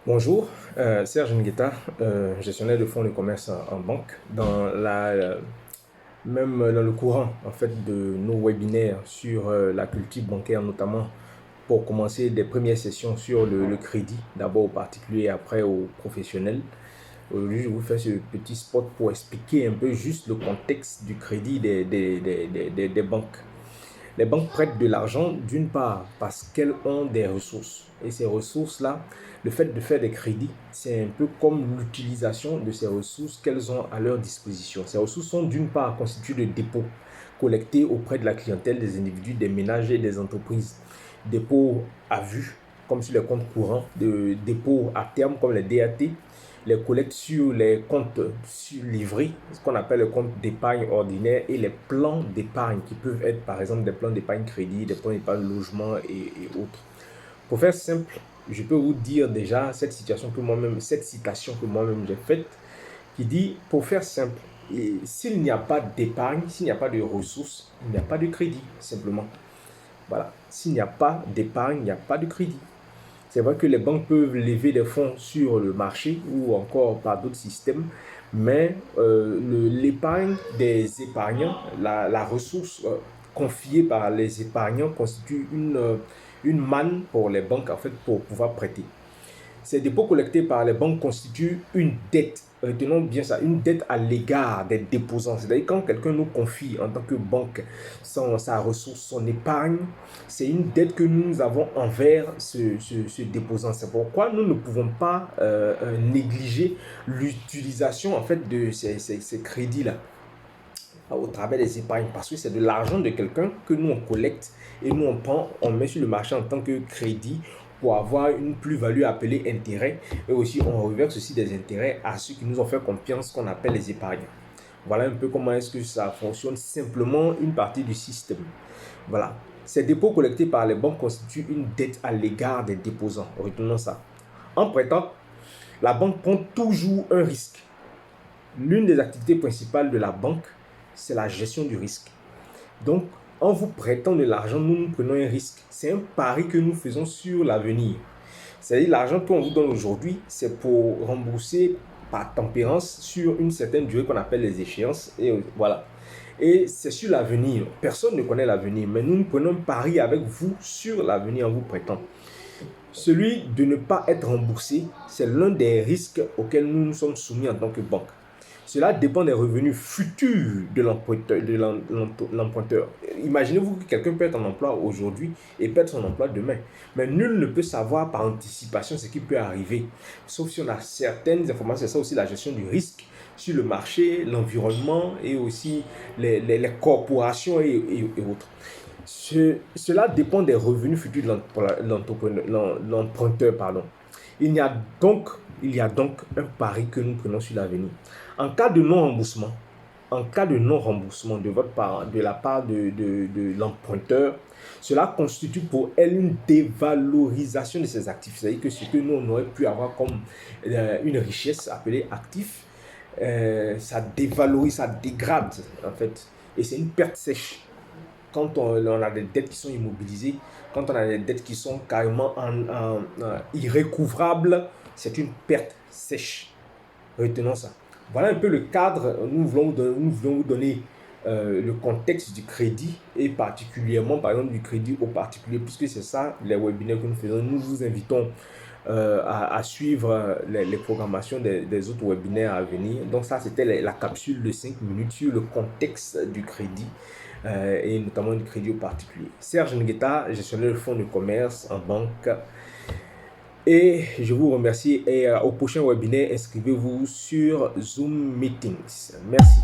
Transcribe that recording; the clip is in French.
Bonjour, Serge Ngueta, gestionnaire de fonds de commerce en banque. Même dans le courant en fait, de nos webinaires sur la culture bancaire, notamment pour commencer des premières sessions sur le crédit, d'abord aux particuliers, après aux professionnels. Aujourd'hui, je vous fais ce petit spot pour expliquer un peu juste le contexte du crédit des banques. Les banques prêtent de l'argent d'une part parce qu'elles ont des ressources. Et ces ressources-là, le fait de faire des crédits, c'est un peu comme l'utilisation de ces ressources qu'elles ont à leur disposition. Ces ressources sont d'une part constituées de dépôts collectés auprès de la clientèle, des individus, des ménages et des entreprises. Dépôts à vue, comme sur les comptes courants, de dépôts à terme, comme les DAT, les collectes sur les comptes livrés, ce qu'on appelle le compte d'épargne ordinaire, et les plans d'épargne qui peuvent être par exemple des plans d'épargne crédit, des plans d'épargne logement et autres. Pour faire simple, je peux vous dire déjà cette citation que moi-même j'ai faite, qui dit, pour faire simple, s'il n'y a pas d'épargne, s'il n'y a pas de ressources, il n'y a pas de crédit, simplement. Voilà. S'il n'y a pas d'épargne, il n'y a pas de crédit. C'est vrai que les banques peuvent lever des fonds sur le marché ou encore par d'autres systèmes, mais l'épargne des épargnants, la ressource confiée par les épargnants constitue une manne pour les banques en fait, pour pouvoir prêter. Ces dépôts collectés par les banques constituent une dette. Retenons bien ça, une dette à l'égard des déposants. C'est-à-dire quand quelqu'un nous confie en tant que banque sa ressource, son épargne, c'est une dette que nous avons envers ce déposant. C'est pourquoi nous ne pouvons pas négliger l'utilisation en fait de ces crédits-là au travers des épargnes, parce que c'est de l'argent de quelqu'un que nous on collecte et nous on prend, on met sur le marché en tant que crédit pour avoir une plus-value appelée intérêt, et aussi on reverse aussi des intérêts à ceux qui nous ont fait confiance, qu'on appelle les épargnants. Voilà un peu comment est-ce que ça fonctionne, simplement une partie du système. Voilà. Ces dépôts collectés par les banques constituent une dette à l'égard des déposants. Retenons ça. En prêtant, la banque prend toujours un risque. L'une des activités principales de la banque, c'est la gestion du risque. Donc, en vous prêtant de l'argent, nous prenons un risque. C'est un pari que nous faisons sur l'avenir. C'est-à-dire l'argent qu'on vous donne aujourd'hui, c'est pour rembourser par tempérance sur une certaine durée qu'on appelle les échéances. Et voilà. Et c'est sur l'avenir. Personne ne connaît l'avenir, mais nous prenons un pari avec vous sur l'avenir en vous prêtant. Celui de ne pas être remboursé, c'est l'un des risques auxquels nous nous sommes soumis en tant que banque. Cela dépend des revenus futurs de l'emprunteur. Imaginez-vous que quelqu'un perd un emploi aujourd'hui et perd son emploi demain. Mais nul ne peut savoir par anticipation ce qui peut arriver. Sauf si on a certaines informations. C'est ça aussi la gestion du risque sur le marché, l'environnement et aussi les corporations et autres. Cela dépend des revenus futurs de l'emprunteur. Il y a donc un pari que nous prenons sur l'avenir. En cas de non-remboursement, de la part de l'emprunteur, cela constitue pour elle une dévalorisation de ses actifs. C'est-à-dire que ce que nous on aurait pu avoir comme une richesse appelée actif, ça dévalorise, ça dégrade en fait. Et c'est une perte sèche. Quand on a des dettes qui sont immobilisées, quand on a des dettes qui sont carrément irrécouvrables, c'est une perte sèche. Retenons ça. Voilà un peu le cadre. Nous voulons vous donner le contexte du crédit et particulièrement, par exemple, du crédit aux particuliers, puisque c'est ça les webinaires que nous faisons. Nous vous invitons à suivre les programmations des autres webinaires à venir. Donc ça, c'était la capsule de 5 minutes sur le contexte du crédit et notamment du crédit aux particuliers. Serge Ngueta, gestionnaire de fonds de commerce en banque. Et je vous remercie et au prochain webinaire, inscrivez-vous sur Zoom Meetings. Merci.